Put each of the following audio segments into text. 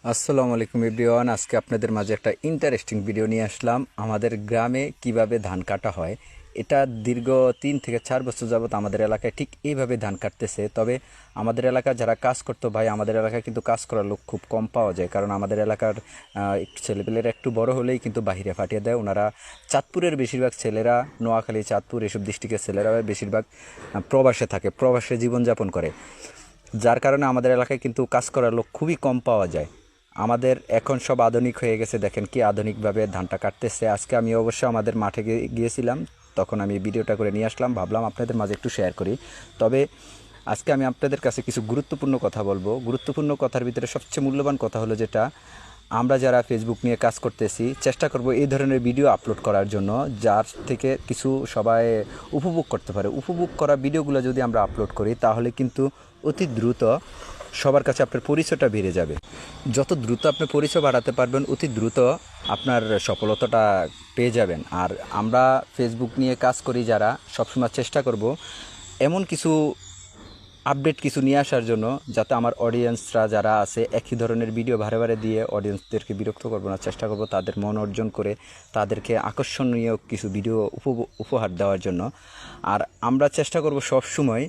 আসসালামু আলাইকুম এভরিওয়ান। আজকে আপনাদের মাঝে একটা ইন্টারেস্টিং ভিডিও নিয়ে আসলাম। আমাদের গ্রামে কিভাবে ধান কাটা হয়, এটা দীর্ঘ 3 থেকে 4 বছর যাবত আমাদের এলাকায় ঠিক এইভাবে ধান কাটতেছে। তবে আমাদের এলাকার যারা কাজ করতো ভাই, আমাদের এলাকায় কিন্তু কাজ করার লোক খুব কম পাওয়া যায়, কারণ আমাদের এলাকার একটু ছেলেপেলেরা একটু বড় হলেই কিন্তু বাহিরে ফাটিয়ে দেয়। ওনারা চাঁদপুরের বেশিরভাগ ছেলেরা, নোয়াখালী, চাঁদপুর এসব ডিস্ট্রিক্টের ছেলেরা বেশিরভাগ প্রবাসে থাকে, প্রবাসে জীবনযাপন করে, যার কারণে আমাদের এলাকায় কিন্তু কাজ করার লোক খুবই কম পাওয়া যায়। আমাদের এখন সব আধুনিক হয়ে গেছে, দেখেন কি আধুনিকভাবে ধানটা কাটতেছে। আজকে আমি অবশ্য আমাদের মাঠে গিয়েছিলাম, তখন আমি ভিডিওটা করে নিয়ে আসলাম, ভাবলাম আপনাদের মাঝে একটু শেয়ার করি। তবে আজকে আমি আপনাদের কাছে কিছু গুরুত্বপূর্ণ কথা বলবো। গুরুত্বপূর্ণ কথার ভিতরে সবচেয়ে মূল্যবান কথা হলো যেটা, আমরা যারা ফেসবুক নিয়ে কাজ করতেছি চেষ্টা করব এই ধরনের ভিডিও আপলোড করার জন্য, যার থেকে কিছু সবাই উপভোগ করতে পারে। উপভোগ করা ভিডিওগুলো যদি আমরা আপলোড করি তাহলে কিন্তু অতি দ্রুত সবার কাছে আপনার পরিচয়টা বেড়ে যাবে। যত দ্রুত আপনি পরিচয় বাড়াতে পারবেন, অতি দ্রুত আপনার সফলতাটা পেয়ে যাবেন। আর আমরা ফেসবুক নিয়ে কাজ করি যারা, সবসময় চেষ্টা করব এমন কিছু আপডেট কিছু নিয়ে আসার জন্য, যাতে আমার অডিয়েন্সরা যারা আছে একই ধরনের ভিডিও বারে বারে দিয়ে অডিয়েন্সদেরকে বিরক্ত করবো না, চেষ্টা করব তাদের মন অর্জন করে তাদেরকে আকর্ষণীয় কিছু ভিডিও উপহার দেওয়ার জন্য। আর আমরা চেষ্টা করব সব সময়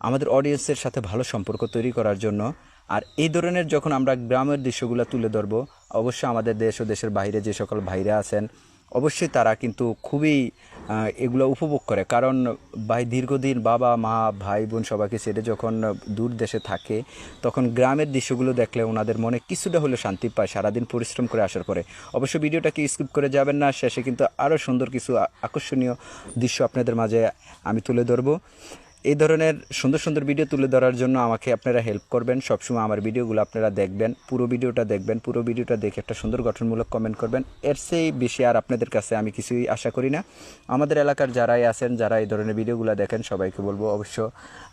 আমাদের অডিয়েন্সের সাথে ভালো সম্পর্ক তৈরি করার জন্য। আর এই ধরনের যখন আমরা গ্রামের দৃশ্যগুলো তুলে ধরবো, অবশ্যই আমাদের দেশ ও দেশের বাইরে যে সকল ভাইরা আছেন অবশ্যই তারা কিন্তু খুবই এগুলো উপভোগ করে, কারণ ভাই দীর্ঘদিন বাবা মা ভাই বোন সবাইকে ছেড়ে যখন দূর দেশে থাকে, তখন গ্রামের দৃশ্যগুলো দেখলে ওনাদের মনে কিছুটা হলে শান্তি পায় সারাদিন পরিশ্রম করে আসার পরে। অবশ্য ভিডিওটাকে স্কিপ করে যাবেন না, শেষে কিন্তু আরও সুন্দর কিছু আকর্ষণীয় দৃশ্য আপনাদের মাঝে আমি তুলে ধরবো। এই ধরনের সুন্দর সুন্দর ভিডিও তুলে ধরার জন্য আমাকে আপনারা হেল্প করবেন। সবসময় আমার ভিডিওগুলো আপনারা দেখবেন, পুরো ভিডিওটা দেখবেন, পুরো ভিডিওটা দেখে একটা সুন্দর গঠনমূলক কমেন্ট করবেন। এর চেয়ে বেশি আর আপনাদের কাছে আমি কিছুই আশা করি না। আমাদের এলাকার যারাই আছেন, যারা এই ধরনের ভিডিওগুলো দেখেন, সবাইকে বলবো অবশ্য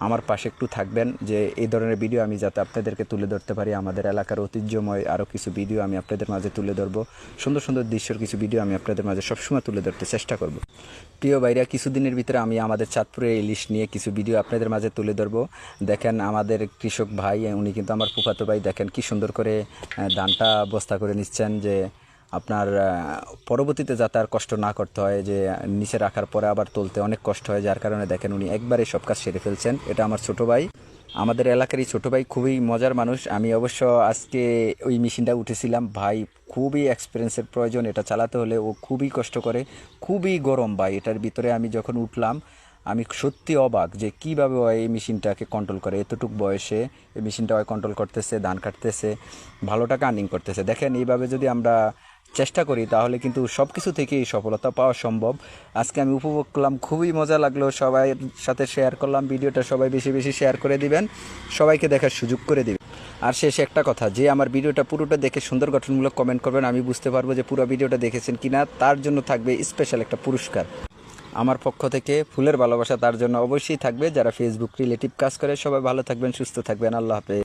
আমার পাশে একটু থাকবেন, যে এই ধরনের ভিডিও আমি যাতে আপনাদেরকে তুলে ধরতে পারি। আমাদের এলাকার ঐতিহ্যময় আরও কিছু ভিডিও আমি আপনাদের মাঝে তুলে ধরবো, সুন্দর সুন্দর দৃশ্যের কিছু ভিডিও আমি আপনাদের মাঝে সবসময় তুলে ধরতে চেষ্টা করব। প্রিয় ভাইরা, কিছুদিনের ভিতরে আমি আমাদের চাঁদপুরের ইলিশ নিয়ে কিছু ভিডিও আপনাদের মাঝে তুলে ধরবো। দেখেন আমাদের কৃষক ভাই, উনি কিন্তু আমার ফুফাতো ভাই, দেখেন কি সুন্দর করে ধানটা বস্তা করে নিচ্ছেন, যে আপনার পরবর্তীতে যাতে আর কষ্ট না করতে হয়, যে নিচে রাখার পরে আবার তুলতে অনেক কষ্ট হয়, যার কারণে দেখেন উনি একবারে সব কাজ সেরে ফেলছেন। এটা আমার ছোটো ভাই, আমাদের এলাকারই ছোটো ভাই, খুবই মজার মানুষ। আমি অবশ্য আজকে ওই মেশিনটা উঠেছিলাম, ভাই খুবই এক্সপিরিয়েন্সের প্রয়োজন এটা চালাতে হলে, ও খুবই কষ্ট করে, খুবই গরম ভাই এটার ভিতরে। আমি যখন উঠলাম আমি সত্যি অবাক যে কীভাবে ও এই মেশিনটাকে কন্ট্রোল করে, এতটুক বয়সে এই মেশিনটা কন্ট্রোল করতেছে, ধান কাটতেছে, ভালো টাকা আর্নিং করতেছে। দেখেন এইভাবে যদি আমরা চেষ্টা করি তাহলে কিন্তু সব কিছু থেকেই সফলতা পাওয়া সম্ভব। আজকে আমি উপভোগ করলাম, খুবই মজা লাগলো, সবাই সাথে শেয়ার করলাম ভিডিওটা। সবাই বেশি বেশি শেয়ার করে দিবেন, সবাইকে দেখার সুযোগ করে দিবেন। আর শেষে একটা কথা, যে আমার ভিডিওটা পুরোটা দেখে সুন্দর গঠনমূলক কমেন্ট করবেন, আমি বুঝতে পারবো যে পুরো ভিডিওটা দেখেছেন কিনা। তার জন্য থাকবে স্পেশাল একটা পুরস্কার আমার পক্ষ থেকে, ফুলের ভালোবাসা তার জন্য অবশ্যই থাকবে। যারা ফেসবুক রিলেটিভ কাজ করে সবাই ভালো থাকবেন, সুস্থ থাকবেন, আল্লাহ হাফেজ।